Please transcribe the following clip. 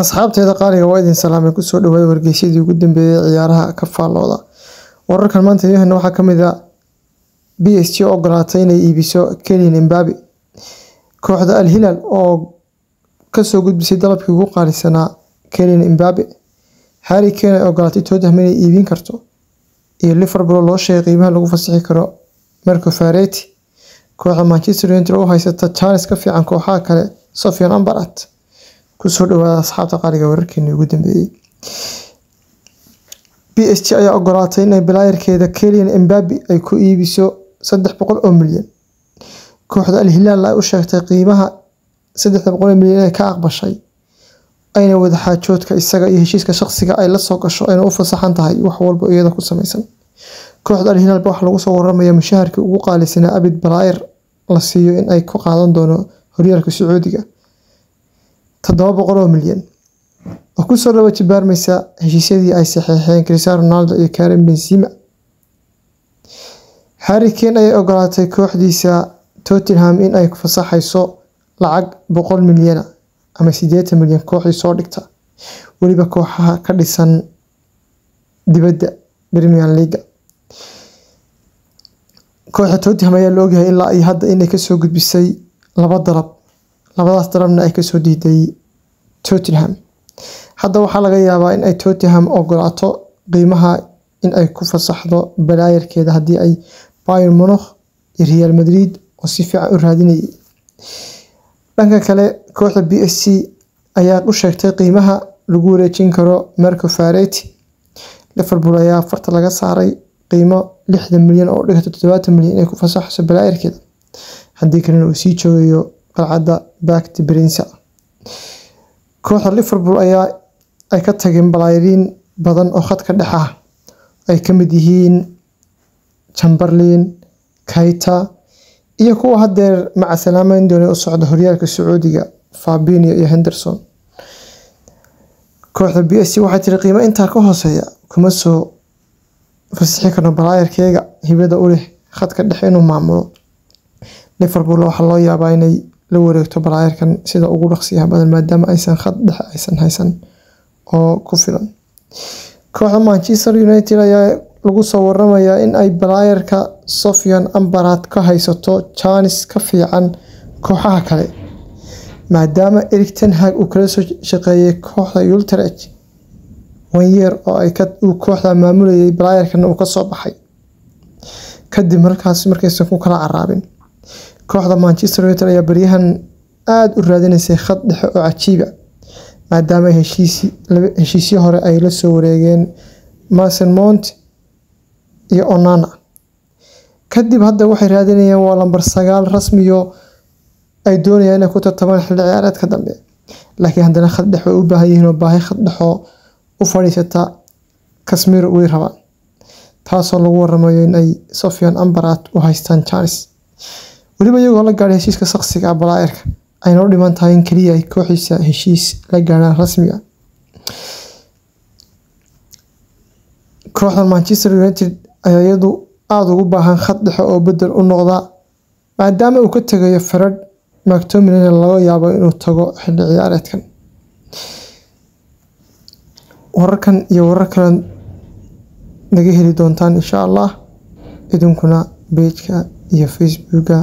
asxaabteeda qaaliga waa idin salaamay ku soo dhawaada wargeysyadii ugu dambeeyay ciyaaraha ka faallooda. Wararkan maanta idin waxaa kamid ah PSG oo ogolaatay inay iibiso Kylian Mbappe. Kooxda Al Hilal oo ka soo gudbisay dalabkii ugu qaalisanaa Kylian Mbappe. Harry Kane oo ogolaatay Tottenham inay iibin karto. Iyo Liverpool loo sheegay qiimaha lagu fasaxi karo Marco Verratti. Kooxda Manchester United oo haysata chance ka fiican kooxaha kale Sofiane Amrabat. kusoo dhawaada asxaabta qaaliga wararkeena ugu dambeeyay. PSG ayaa ogolaatay inay bilaayarkeeda Kylian Mbappe ay ku iibiso 300 milyan. Kooxda Al Hilal ay u sheegtay qiimaha 300 milyan ee ka aqbashay ayna wada xaajoodka isaga iyo heshiiska shakhsiga ay la soo gasho ayna u fasaxan tahay wax walba iyada ku samaysan. Kooxda Al Hilal waxa lagu soo waramayaa mushaharkii ugu qaalisanaa abid bilaayar la siiyo in ay ku qaadan doono horyaalka Sacuudiga 700 milyan. oo ku soo dhawaad baarmaysa heshiisyadii ay saxeexeen Cristiano Ronaldo iyo Karim Benzema. Harry Kane ay ogolaatay kooxdiisa Tottenham in ay ku fasaxayso lacag 100 milyan ama 80 milyan kooxdii soo dhigta waliba kooxaha ka dhisan dibadda Premier League. kooxda Tottenham ayaa loo ogyahay ilaa ay hadda inay ka soo gudbisay labadaas dalabna ay ka soo diiday Tottenham. hadda waxaa laga yaabaa in ay Tottenham ogolaato qiimaha in ay ku fasaxdo balaayarkeeda haddii ay Bayern Munich iyo Real Madrid oo si fiican u raadinayay. dhanka kale kooxda PSG ayaa u sheegtay qiimaha lagu wareejin karo Marco Verratti. Liverpool ayaa farta laga saaray qiimo 60 milyan oo dhigata 70 milyan ay ku fasaxayso balaayarkeeda haddii kalena uu sii joogayo qalcadda Parc des Princes. kooxda Liverpool ayaa ay ka tageen balaayiin badan oo khadka dhex ah ay ka mid yihiin Chamberlain, Keita iyo kuwa hadeer maca salaameyn doonay u socda horyaalka Sacuudiga Fabinho iyo Henderson. kooxda PSG waxay tiri qiimo inta ka hooseeya kuma soo fasaxi karno balaayarkeega hibada u leh khadka dhex inuu maamulo. Liverpool waxa loo yaabaa inay la wareegto balaayarkan sida ugu dhaqsiyaha badan maadaama aysan khad dhex aysan haysan oo ku filan. kooxda Manchester United ayaa lagu soo waramayaa in ay balaayarka Sofiane Amrabat ka haysato chance ka fiican kooxaha kale maadaama Erik ten Hag uu kala soo shaqeeyay kooxda Utrecht 1 year oo ay kooxda maamulayay balaayarkan uu ka soo baxay kadib markaysan ku kala caraabin. kooxda Manchester United ayaa bariyahan aad u raadinaysay khad dhexe oo cajiib ah maadaama heshiisyo hore ay la soo wareegeen Mason Mount iyo Onana. kadib hadda waxay raadinayaan waa lambar 9 rasmi oo ay doonayaan inay ku tartamaan xilli ciyaareedka dambe laakiin haddana khad dhexe u baahan yihiin oo baahi khad dhexe u fadhiisata Casemiro way rabaan taasoo lagu waramayo in ay Sofiane Amrabat u haystaan chance waliba iyagoo la gaaray heshiiska shakhsiga ah balaayarka ayna u dhiman tahay in kaliya ay kooxiisa heshiis la gaaraan rasmi ah. kooxda Manchester United ayaa iyadu aad ugu baahan khad dhexe oo bedel u noqda maadaama uu ka tagayo Fred McTominay laga yaabo inuu tago xilli ciyaareedkan. wararkan iyo warar kale naga heli doontaan insha Allah idinkuna page-ka iyo Facebook-ga